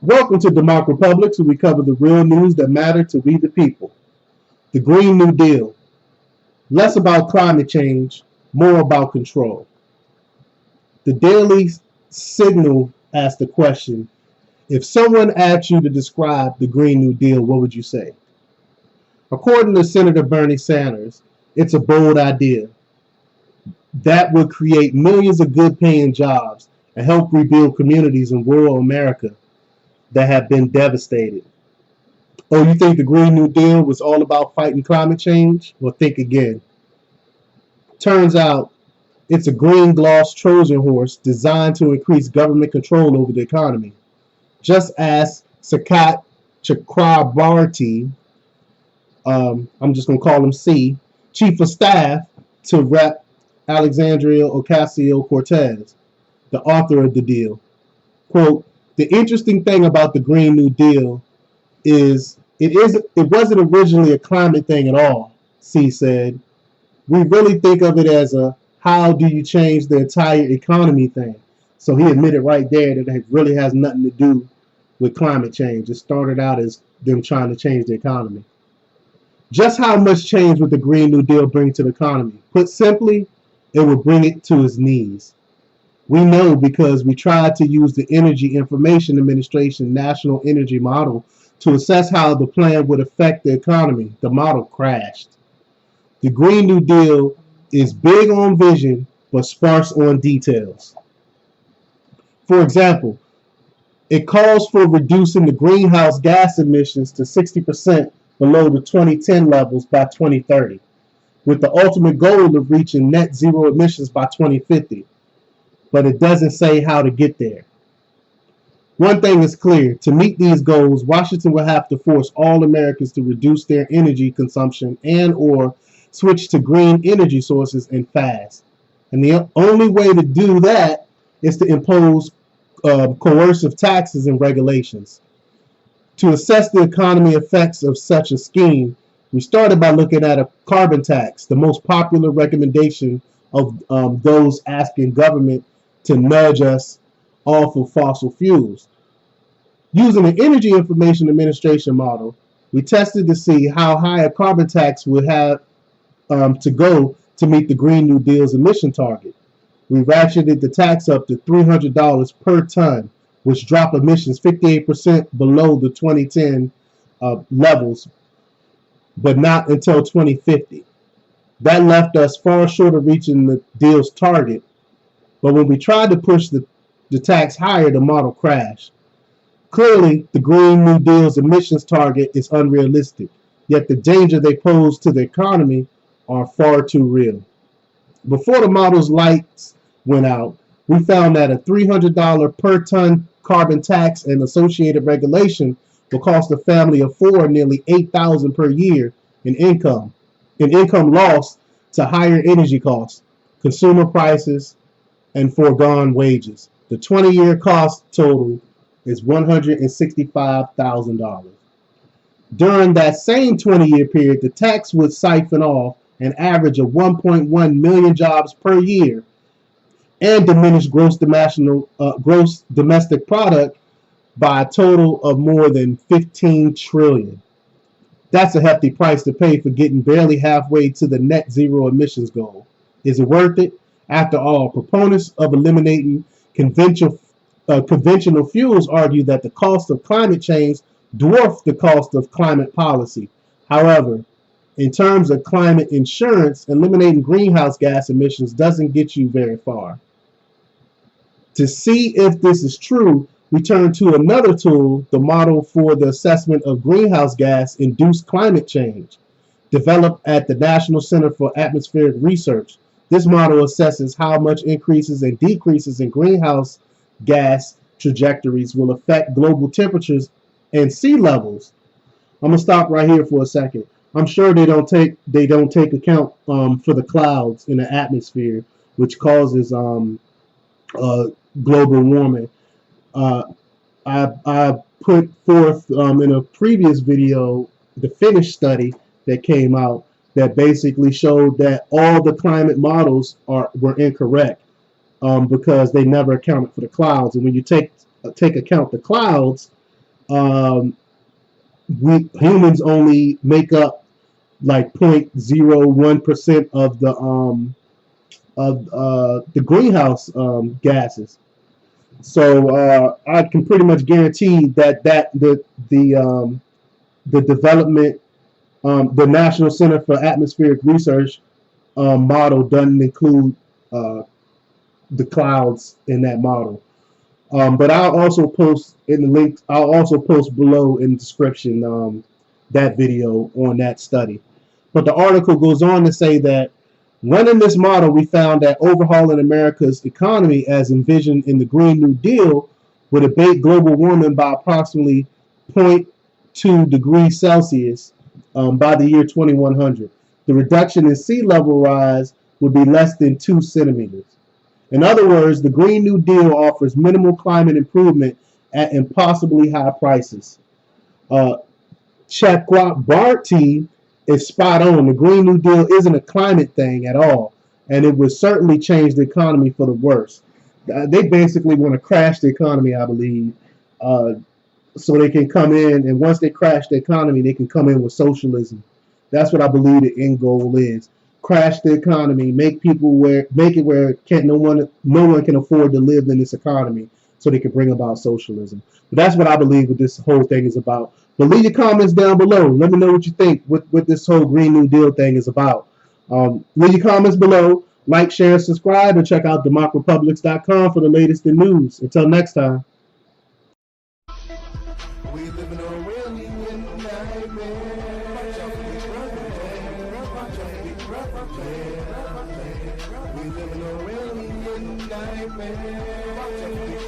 Welcome to DEMOCREPUBLIX, where we cover the real news that matter to we the people. The Green New Deal. Less about climate change, more about control. The Daily Signal asked the question, if someone asked you to describe the Green New Deal, what would you say? According to Senator Bernie Sanders, it's a bold idea that would create millions of good-paying jobs and help rebuild communities in rural America that have been devastated. Oh, you think the Green New Deal was all about fighting climate change? Well, think again. Turns out it's a green gloss Trojan horse designed to increase government control over the economy. Just ask Sakat Chakrabarti, I'm just going to call him C, Chief of Staff to Rep. Alexandria Ocasio-Cortez, the author of the deal. Quote, the interesting thing about the Green New Deal is it wasn't originally a climate thing at all, C said. We really think of it as a how do you change the entire economy thing. So he admitted right there that it really has nothing to do with climate change. It started out as them trying to change the economy. Just how much change would the Green New Deal bring to the economy? Put simply, it would bring it to its knees. We know because we tried to use the Energy Information Administration National Energy Model to assess how the plan would affect the economy. The model crashed. The Green New Deal is big on vision, but sparse on details. For example, it calls for reducing the greenhouse gas emissions to 60% below the 2010 levels by 2030, with the ultimate goal of reaching net zero emissions by 2050. But it doesn't say how to get there. One thing is clear, to meet these goals, Washington will have to force all Americans to reduce their energy consumption and or switch to green energy sources and fast. And the only way to do that is to impose coercive taxes and regulations. To assess the economy effects of such a scheme, we started by looking at a carbon tax, the most popular recommendation of those asking government to nudge us off of fossil fuels. Using the Energy Information Administration model, we tested to see how high a carbon tax would have to go to meet the Green New Deal's emission target. We ratcheted the tax up to $300 per ton, which dropped emissions 58% below the 2010 levels, but not until 2050. That left us far short of reaching the deal's target. But when we tried to push the tax higher, the model crashed. Clearly, the Green New Deal's emissions target is unrealistic, yet the danger they pose to the economy are far too real. Before the model's lights went out, we found that a $300 per ton carbon tax and associated regulation will cost a family of four nearly $8,000 per year in income loss to higher energy costs, consumer prices, and foregone wages. The 20-year cost total is $165,000. During that same 20-year period, the tax would siphon off an average of 1.1 million jobs per year and diminish gross domestic product by a total of more than 15 trillion. That's a hefty price to pay for getting barely halfway to the net zero emissions goal. Is it worth it? After all, proponents of eliminating conventional fuels argue that the cost of climate change dwarfs the cost of climate policy. However, in terms of climate insurance, eliminating greenhouse gas emissions doesn't get you very far. To see if this is true, we turn to another tool, the model for the assessment of greenhouse gas-induced climate change, developed at the National Center for Atmospheric Research. This model assesses how much increases and decreases in greenhouse gas trajectories will affect global temperatures and sea levels. I'm gonna stop right here for a second. I'm sure they don't take account for the clouds in the atmosphere, which causes global warming. I put forth in a previous video the Finnish study that came out that basically showed that all the climate models were incorrect because they never accounted for the clouds. And when you take account the clouds, Um, we humans only make up like 0.01% of the greenhouse gases. So I can pretty much guarantee that the development, the National Center for Atmospheric Research model doesn't include uh, the clouds in that model. But I'll also post in the link. I'll also post below in the description that video on that study. But the article goes on to say that running this model, we found that overhauling America's economy as envisioned in the Green New Deal would abate global warming by approximately zero point 0.2 degrees Celsius by the year 2100. The reduction in sea level rise would be less than 2 centimeters. In other words, the Green New Deal offers minimal climate improvement at impossibly high prices. Chakrabarty is spot on. The Green New Deal isn't a climate thing at all, and it would certainly change the economy for the worse. They basically want to crash the economy, I believe, so they can come in, and once they crash the economy, they can come in with socialism. That's what I believe the end goal is. Crash the economy, make it where no one can afford to live in this economy, so they can bring about socialism. But that's what I believe what this whole thing is about. But leave your comments down below. Let me know what you think what this whole Green New Deal thing is about. Leave your comments below. Like, share, subscribe, and check out DEMOCREPUBLIX.com for the latest in news. Until next time. We live in a really nightmare. We live in a really nightmare.